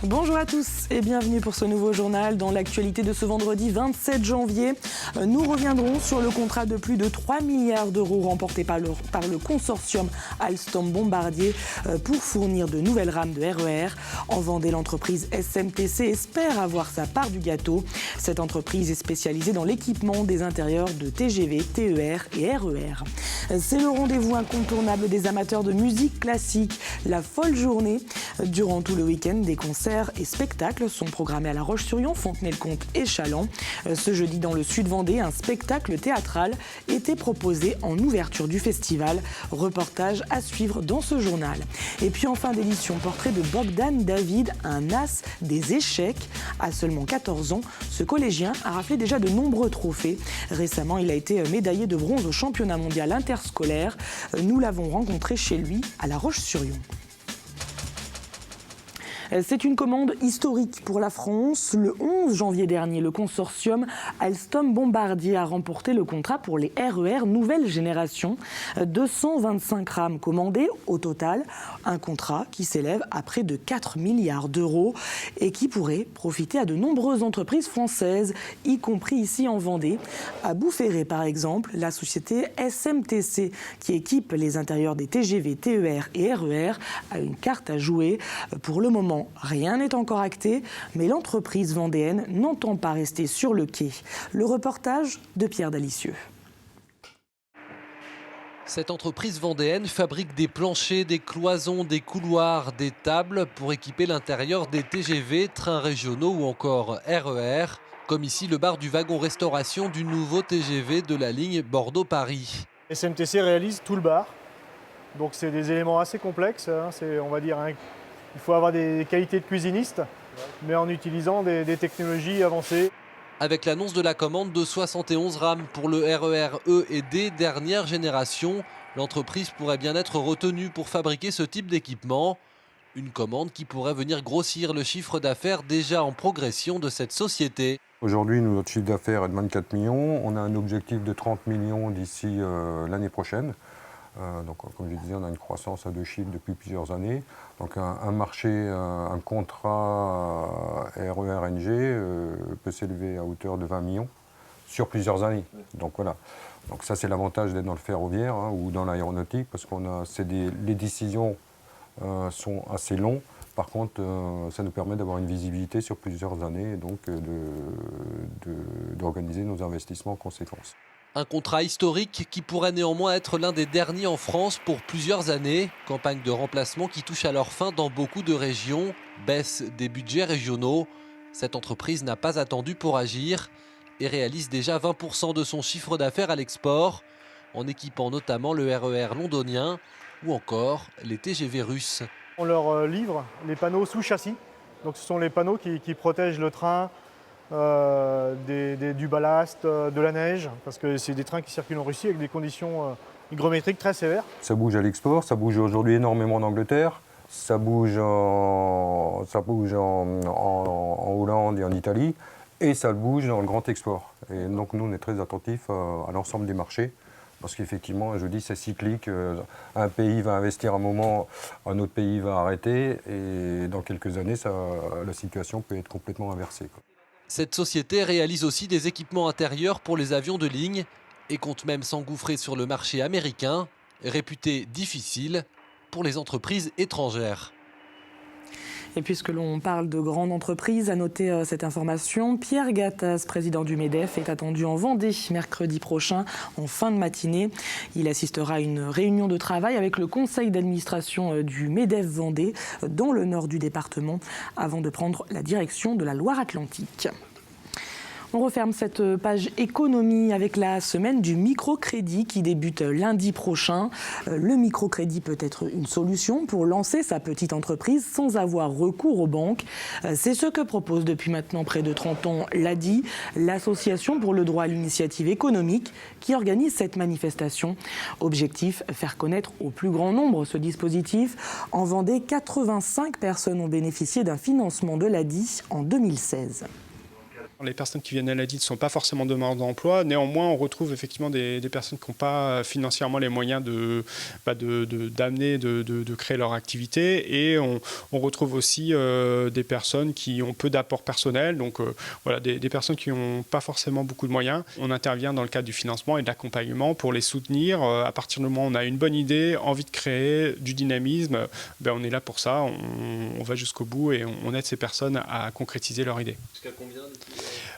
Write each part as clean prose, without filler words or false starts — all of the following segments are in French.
Bonjour à tous et bienvenue pour ce nouveau journal. Dans l'actualité de ce vendredi 27 janvier, nous reviendrons sur le contrat de plus de 3 milliards d'euros remporté par le consortium Alstom-Bombardier pour fournir de nouvelles rames de RER. En Vendée, l'entreprise SMTC espère avoir sa part du gâteau. Cette entreprise est spécialisée dans l'équipement des intérieurs de TGV, TER et RER. C'est le rendez-vous incontournable des amateurs de musique classique, la folle journée. Durant tout le week-end, des concerts et spectacles sont programmés à La Roche-sur-Yon, Fontenay-le-Comte et Challans. Ce jeudi, dans le sud Vendée, un spectacle théâtral était proposé en ouverture du festival. Reportage à suivre dans ce journal. Et puis en fin d'édition, portrait de Bogdan David, un as des échecs. À seulement 14 ans, ce collégien a raflé déjà de nombreux trophées. Récemment, il a été médaillé de bronze au championnat mondial interscolaire. Nous l'avons rencontré chez lui à La Roche-sur-Yon. C'est une commande historique pour la France. Le 11 janvier dernier, le consortium Alstom-Bombardier a remporté le contrat pour les RER nouvelle génération. 225 rames commandées au total. Un contrat qui s'élève à près de 4 milliards d'euros et qui pourrait profiter à de nombreuses entreprises françaises, y compris ici en Vendée. À Boufféré, par exemple, la société SMTC, qui équipe les intérieurs des TGV, TER et RER, a une carte à jouer. Pour le moment, rien n'est encore acté, mais l'entreprise vendéenne n'entend pas rester sur le quai. Le reportage de Pierre Dalicieux. Cette entreprise vendéenne fabrique des planchers, des cloisons, des couloirs, des tables pour équiper l'intérieur des TGV, trains régionaux ou encore RER, comme ici le bar du wagon-restauration du nouveau TGV de la ligne Bordeaux-Paris. SMTC réalise tout le bar, donc c'est des éléments assez complexes, on va dire. Il faut avoir des qualités de cuisiniste, mais en utilisant des technologies avancées. Avec l'annonce de la commande de 71 rames pour le RER E et D dernière génération, l'entreprise pourrait bien être retenue pour fabriquer ce type d'équipement. Une commande qui pourrait venir grossir le chiffre d'affaires déjà en progression de cette société. Aujourd'hui, notre chiffre d'affaires est de 24 millions. On a un objectif de 30 millions d'ici l'année prochaine. Donc, comme je disais, on a une croissance à 2 chiffres depuis plusieurs années. Donc un marché, un contrat RER-NG peut s'élever à hauteur de 20 millions sur plusieurs années. Donc voilà. Donc ça, c'est l'avantage d'être dans le ferroviaire ou dans l'aéronautique, parce les décisions sont assez longues. Par contre, ça nous permet d'avoir une visibilité sur plusieurs années et donc d'organiser nos investissements en conséquence. Un contrat historique qui pourrait néanmoins être l'un des derniers en France pour plusieurs années. Campagne de remplacement qui touche à leur fin dans beaucoup de régions. Baisse des budgets régionaux. Cette entreprise n'a pas attendu pour agir et réalise déjà 20% de son chiffre d'affaires à l'export, en équipant notamment le RER londonien ou encore les TGV russes. On leur livre les panneaux sous châssis. Donc ce sont les panneaux qui protègent le train du ballast, de la neige, parce que c'est des trains qui circulent en Russie avec des conditions hygrométriques très sévères. Ça bouge à l'export, ça bouge aujourd'hui énormément en Angleterre, ça bouge en Hollande et en Italie, et ça bouge dans le grand export. Et donc nous, on est très attentifs à l'ensemble des marchés, parce qu'effectivement, je dis, c'est cyclique. Un pays va investir un moment, un autre pays va arrêter, et dans quelques années, la situation peut être complètement inversée, quoi. Cette société réalise aussi des équipements intérieurs pour les avions de ligne et compte même s'engouffrer sur le marché américain, réputé difficile pour les entreprises étrangères. Et puisque l'on parle de grandes entreprises, à noter cette information, Pierre Gattaz, président du MEDEF, est attendu en Vendée mercredi prochain en fin de matinée. Il assistera à une réunion de travail avec le conseil d'administration du MEDEF Vendée dans le nord du département avant de prendre la direction de la Loire-Atlantique. On referme cette page économie avec la semaine du microcrédit qui débute lundi prochain. Le microcrédit peut être une solution pour lancer sa petite entreprise sans avoir recours aux banques. C'est ce que propose depuis maintenant près de 30 ans l'ADI, l'association pour le droit à l'initiative économique, qui organise cette manifestation. Objectif, faire connaître au plus grand nombre ce dispositif. En Vendée, 85 personnes ont bénéficié d'un financement de l'ADI en 2016. Les personnes qui viennent à l'ADID ne sont pas forcément demandeurs d'emploi. Néanmoins, on retrouve effectivement des personnes qui n'ont pas financièrement les moyens de créer leur activité. Et on retrouve aussi des personnes qui ont peu d'apport personnel. Donc voilà, des personnes qui n'ont pas forcément beaucoup de moyens. On intervient dans le cadre du financement et de l'accompagnement pour les soutenir. À partir du moment où on a une bonne idée, envie de créer du dynamisme, on est là pour ça. On va jusqu'au bout et on aide ces personnes à concrétiser leur idée. Jusqu'à combien?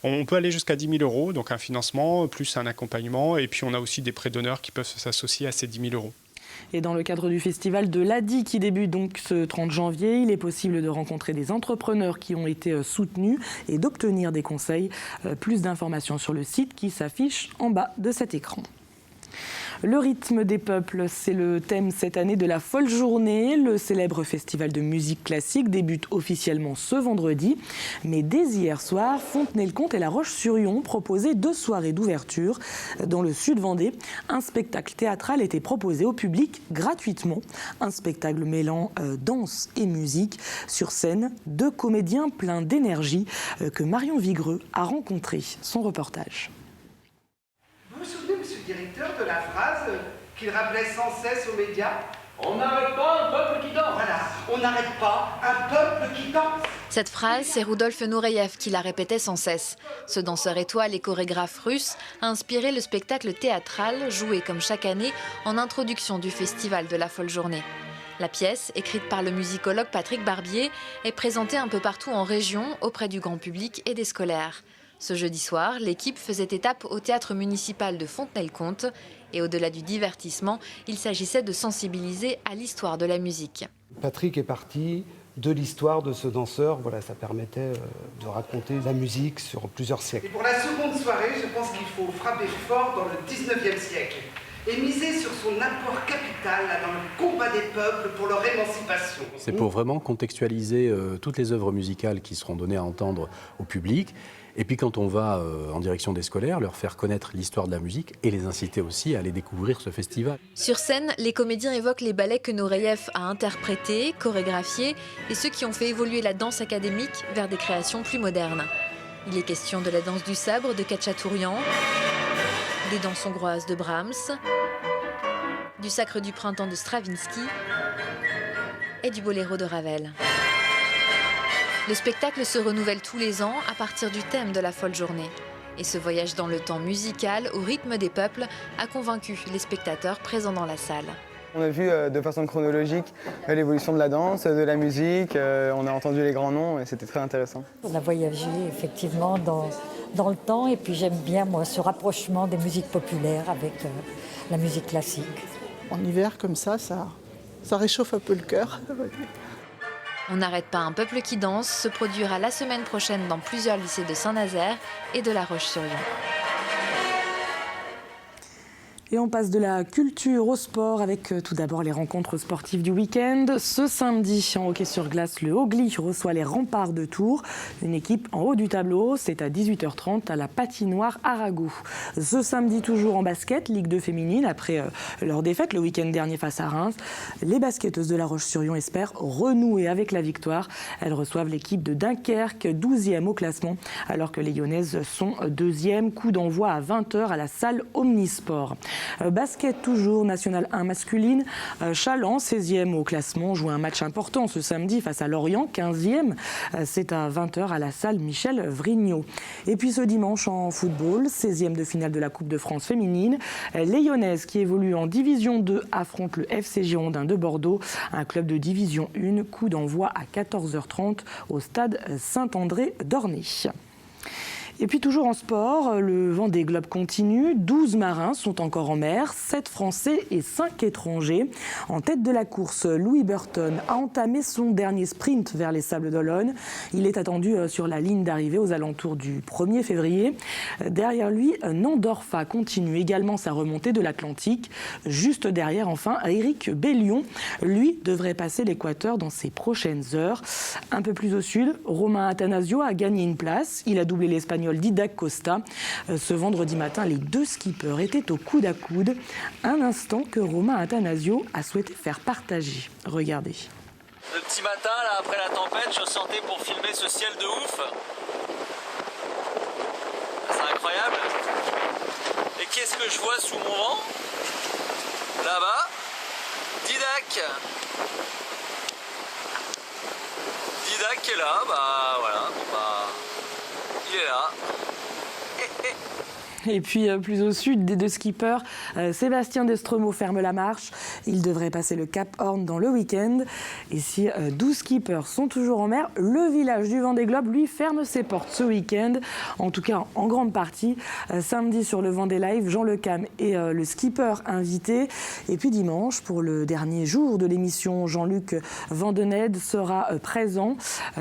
On peut aller jusqu'à 10 000 €, donc un financement, plus un accompagnement. Et puis on a aussi des prêts d'honneur qui peuvent s'associer à ces 10 000 €. Et dans le cadre du festival de l'ADI qui débute donc ce 30 janvier, il est possible de rencontrer des entrepreneurs qui ont été soutenus et d'obtenir des conseils. Plus d'informations sur le site qui s'affiche en bas de cet écran. Le rythme des peuples, c'est le thème cette année de la Folle Journée. Le célèbre festival de musique classique débute officiellement ce vendredi. Mais dès hier soir, Fontenay-le-Comte et La Roche-sur-Yon proposaient 2 soirées d'ouverture. Dans le sud Vendée, un spectacle théâtral était proposé au public gratuitement. Un spectacle mêlant danse et musique. Sur scène, 2 comédiens pleins d'énergie que Marion Vigreux a rencontrés. Son reportage. Vous vous souvenez, monsieur le directeur, de la phrase qu'il rappelait sans cesse aux médias? On n'arrête pas un peuple qui danse. Voilà, on n'arrête pas un peuple qui danse. Cette phrase, c'est Rudolf Nureyev qui la répétait sans cesse. Ce danseur étoile et chorégraphe russe a inspiré le spectacle théâtral, joué comme chaque année en introduction du festival de la Folle Journée. La pièce, écrite par le musicologue Patrick Barbier, est présentée un peu partout en région, auprès du grand public et des scolaires. Ce jeudi soir, l'équipe faisait étape au théâtre municipal de Fontenay-le-Comte. Et au-delà du divertissement, il s'agissait de sensibiliser à l'histoire de la musique. Patrick est parti de l'histoire de ce danseur. Voilà, ça permettait de raconter la musique sur plusieurs siècles. Et pour la seconde soirée, je pense qu'il faut frapper fort dans le 19e siècle et miser sur son apport capital dans le combat des peuples pour leur émancipation. C'est pour vraiment contextualiser toutes les œuvres musicales qui seront données à entendre au public. Et puis quand on va en direction des scolaires, leur faire connaître l'histoire de la musique et les inciter aussi à aller découvrir ce festival. Sur scène, les comédiens évoquent les ballets que Nureyev a interprétés, chorégraphiés et ceux qui ont fait évoluer la danse académique vers des créations plus modernes. Il est question de la danse du sabre de Khatchatourian, des danses hongroises de Brahms, du Sacre du printemps de Stravinsky et du boléro de Ravel. Le spectacle se renouvelle tous les ans à partir du thème de la Folle Journée. Et ce voyage dans le temps musical au rythme des peuples a convaincu les spectateurs présents dans la salle. On a vu de façon chronologique l'évolution de la danse, de la musique, on a entendu les grands noms et c'était très intéressant. On a voyagé effectivement dans le temps et puis j'aime bien moi ce rapprochement des musiques populaires avec la musique classique. En hiver comme ça réchauffe un peu le cœur. On n'arrête pas un peuple qui danse se produira la semaine prochaine dans plusieurs lycées de Saint-Nazaire et de La Roche-sur-Yon. Et on passe de la culture au sport avec tout d'abord les rencontres sportives du week-end. Ce samedi, en hockey sur glace, le Hogli reçoit les Remparts de Tours. Une équipe en haut du tableau, c'est à 18h30 à la patinoire Arago. Ce samedi, toujours en basket, Ligue 2 féminine, après leur défaite le week-end dernier face à Reims. Les basketteuses de La Roche-sur-Yon espèrent renouer avec la victoire. Elles reçoivent l'équipe de Dunkerque, 12e au classement, alors que les Lyonnaises sont 2e. Coup d'envoi à 20h à la salle Omnisport. Basket toujours, National 1 masculine. Challans, 16e au classement, joue un match important ce samedi face à Lorient, 15e. C'est à 20h à la salle Michel Vrignot. Et puis ce dimanche en football, 16e de finale de la Coupe de France féminine. Les Lyonnaises qui évoluent en Division 2 affrontent le FC Girondins de Bordeaux, un club de Division 1. Coup d'envoi à 14h30 au stade Saint-André d'Ornay. Et puis toujours en sport, le Vendée Globe continue. 12 marins sont encore en mer, 7 Français et 5 étrangers. En tête de la course, Louis Burton a entamé son dernier sprint vers les Sables d'Olonne. Il est attendu sur la ligne d'arrivée aux alentours du 1er février. Derrière lui, Nandorfa continue également sa remontée de l'Atlantique. Juste derrière, enfin, Éric Bellion. Lui devrait passer l'équateur dans ses prochaines heures. Un peu plus au sud, Romain Attanasio a gagné une place. Il a doublé l'Espagnol Didac Costa. Ce vendredi matin, les 2 skippers étaient au coude à coude. Un instant que Romain Attanasio a souhaité faire partager. Regardez. Le petit matin, là, après la tempête, je sortais pour filmer ce ciel de ouf. incroyable. Et qu'est-ce que je vois sous mon vent? Là-bas, Didac. Didac qui est là, bah voilà, il est là. Et puis plus au sud, des deux skippers, Sébastien Destremaux ferme la marche. Il devrait passer le Cap Horn dans le week-end. Et si 12 skippers sont toujours en mer, le village du Vendée Globe, lui, ferme ses portes ce week-end. En tout cas, en grande partie. Samedi sur le Vendée Live, Jean Le Cam est le skipper invité. Et puis dimanche, pour le dernier jour de l'émission, Jean-Luc Vandened sera présent.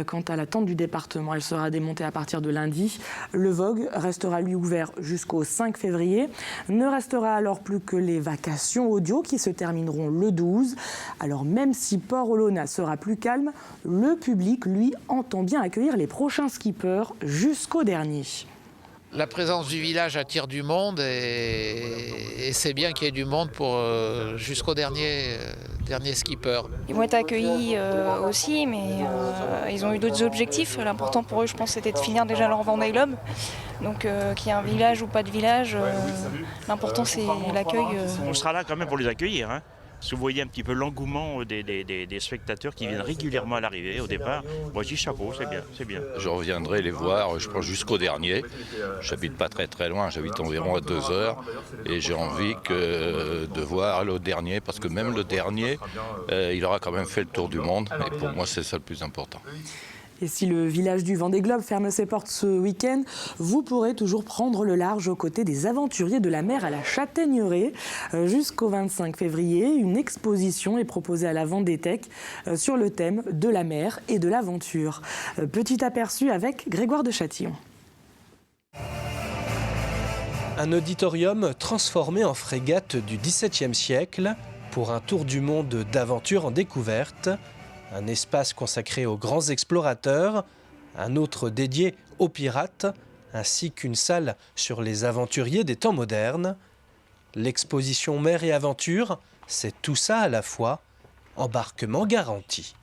Quant à la tente du département, elle sera démontée à partir de lundi. Le Vogue restera lui ouvert jusqu'au 5 février. Ne restera alors plus que les vacations audio qui se termineront le 12. Alors même si Port-Olona sera plus calme, le public, lui, entend bien accueillir les prochains skippers jusqu'au dernier. La présence du village attire du monde et c'est bien qu'il y ait du monde pour jusqu'au dernier skipper. Ils vont être accueillis aussi, mais ils ont eu d'autres objectifs. L'important pour eux, je pense, c'était de finir déjà leur Vendée Globe. Donc qu'il y ait un village ou pas de village, l'important c'est l'accueil. On sera là quand même pour les accueillir. Hein. Si vous voyez un petit peu l'engouement des spectateurs qui viennent régulièrement à l'arrivée au départ, moi je dis chapeau, c'est bien, c'est bien. Je reviendrai les voir, je pense jusqu'au dernier. J'habite pas très loin, j'habite environ à 2 heures et j'ai envie de voir le dernier parce que même le dernier, il aura quand même fait le tour du monde et pour moi c'est ça le plus important. Et si le village du Vendée Globe ferme ses portes ce week-end, vous pourrez toujours prendre le large aux côtés des aventuriers de la mer à la Châtaigneraie. Jusqu'au 25 février, une exposition est proposée à la Vendétech sur le thème de la mer et de l'aventure. Petit aperçu avec Grégoire de Châtillon. Un auditorium transformé en frégate du XVIIe siècle pour un tour du monde d'aventure en découverte. Un espace consacré aux grands explorateurs, un autre dédié aux pirates, ainsi qu'une salle sur les aventuriers des temps modernes. L'exposition Mer et Aventure, c'est tout ça à la fois, embarquement garanti.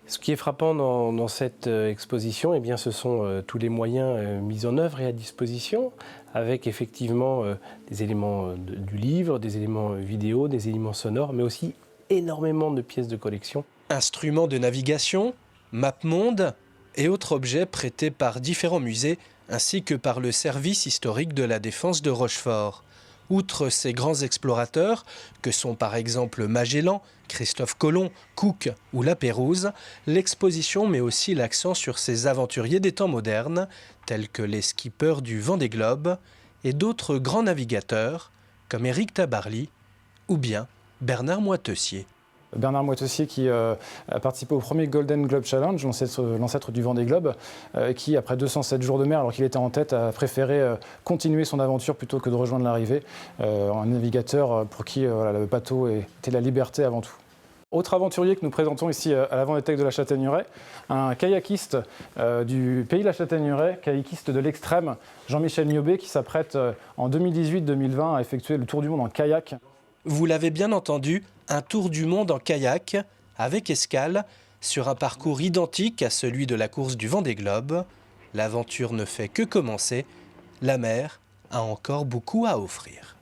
Ce qui est frappant dans cette exposition, eh bien, ce sont tous les moyens mis en œuvre et à disposition, avec effectivement des éléments du livre, des éléments vidéo, des éléments sonores, mais aussi énormément de pièces de collection. Instruments de navigation, mappemonde et autres objets prêtés par différents musées ainsi que par le service historique de la défense de Rochefort. Outre ces grands explorateurs, que sont par exemple Magellan, Christophe Colomb, Cook ou La Pérouse, l'exposition met aussi l'accent sur ces aventuriers des temps modernes, tels que les skippers du Vendée Globe et d'autres grands navigateurs comme Éric Tabarly ou bien Bernard Moitessier. Bernard Moitessier qui a participé au premier Golden Globe Challenge, l'ancêtre du Vendée Globe, qui après 207 jours de mer, alors qu'il était en tête, a préféré continuer son aventure plutôt que de rejoindre l'arrivée. Un navigateur pour qui le bateau était la liberté avant tout. Autre aventurier que nous présentons ici à la Vendétech de la Châtaigneraie, un kayakiste du pays de la Châtaigneraie, kayakiste de l'extrême, Jean-Michel Niobé, qui s'apprête en 2018-2020 à effectuer le tour du monde en kayak. Vous l'avez bien entendu, un tour du monde en kayak, avec escale, sur un parcours identique à celui de la course du Vendée Globe. L'aventure ne fait que commencer. La mer a encore beaucoup à offrir.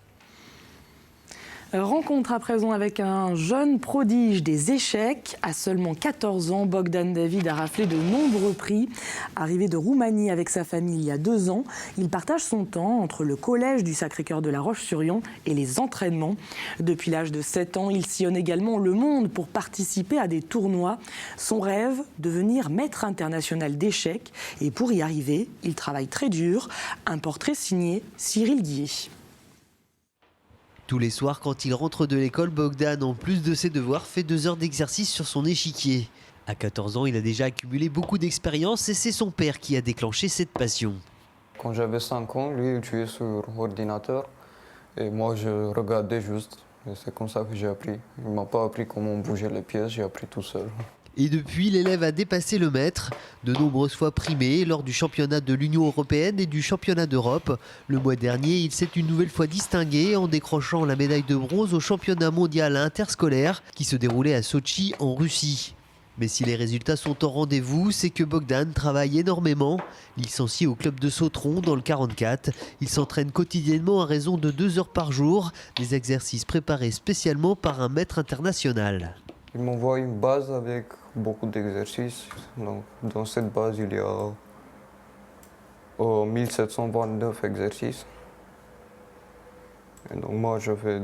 Rencontre à présent avec un jeune prodige des échecs. À seulement 14 ans, Bogdan David a raflé de nombreux prix. Arrivé de Roumanie avec sa famille il y a 2 ans, il partage son temps entre le collège du Sacré-Cœur de La Roche-sur-Yon et les entraînements. Depuis l'âge de 7 ans, il sillonne également le monde pour participer à des tournois. Son rêve, devenir maître international d'échecs. Et pour y arriver, il travaille très dur. Un portrait signé Cyril Guillet. Tous les soirs, quand il rentre de l'école, Bogdan, en plus de ses devoirs, fait 2 heures d'exercice sur son échiquier. À 14 ans, il a déjà accumulé beaucoup d'expérience et c'est son père qui a déclenché cette passion. Quand j'avais 5 ans, lui, il jouait sur ordinateur et moi, je regardais juste. Et c'est comme ça que j'ai appris. Il ne m'a pas appris comment bouger les pièces, j'ai appris tout seul. Et depuis, l'élève a dépassé le maître, de nombreuses fois primé lors du championnat de l'Union européenne et du championnat d'Europe. Le mois dernier, il s'est une nouvelle fois distingué en décrochant la médaille de bronze au championnat mondial interscolaire qui se déroulait à Sotchi en Russie. Mais si les résultats sont au rendez-vous, c'est que Bogdan travaille énormément. Licencié au club de Sautron dans le 44, il s'entraîne quotidiennement à raison de 2 heures par jour, des exercices préparés spécialement par un maître international. Il m'envoie une base avec beaucoup d'exercices. Dans cette base, il y a 1729 exercices. Et donc moi, je fais,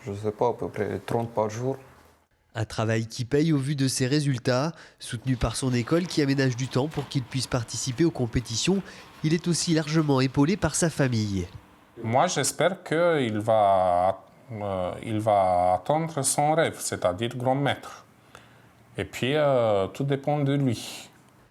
je sais pas, à peu près 30 par jour. Un travail qui paye au vu de ses résultats. Soutenu par son école qui aménage du temps pour qu'il puisse participer aux compétitions, il est aussi largement épaulé par sa famille. Moi, j'espère qu'il va, atteindre son rêve, c'est-à-dire grand maître. Et puis, tout dépend de lui.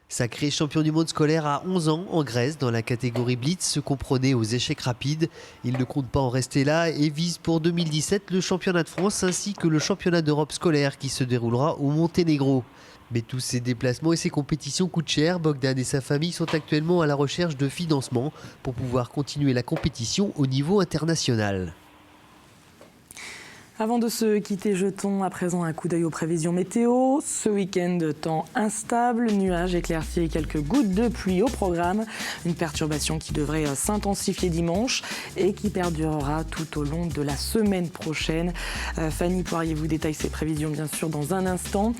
Sacré champion du monde scolaire à 11 ans en Grèce dans la catégorie Blitz, se comprenait aux échecs rapides. Il ne compte pas en rester là et vise pour 2017 le championnat de France ainsi que le championnat d'Europe scolaire qui se déroulera au Monténégro. Mais tous ces déplacements et ces compétitions coûtent cher. Bogdan et sa famille sont actuellement à la recherche de financement pour pouvoir continuer la compétition au niveau international. Avant de se quitter, jetons à présent un coup d'œil aux prévisions météo. Ce week-end, temps instable, nuages éclaircis et quelques gouttes de pluie au programme. Une perturbation qui devrait s'intensifier dimanche et qui perdurera tout au long de la semaine prochaine. Fanny Poirier vous détaille ses prévisions bien sûr dans un instant.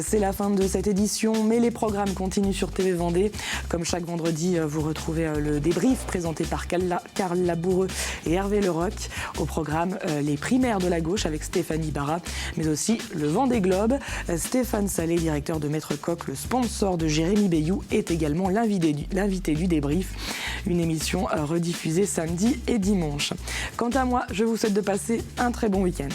C'est la fin de cette édition, mais les programmes continuent sur TV Vendée. Comme chaque vendredi, vous retrouvez le débrief présenté par Karl Laboureux et Hervé Leroc. Au programme, les primaires de la gauche avec Stéphanie Barra, mais aussi le Vendée Globe. Stéphane Salé, directeur de Maître Coq, le sponsor de Jérémy Bayou, est également l'invité du débrief. Une émission rediffusée samedi et dimanche. Quant à moi, je vous souhaite de passer un très bon week-end.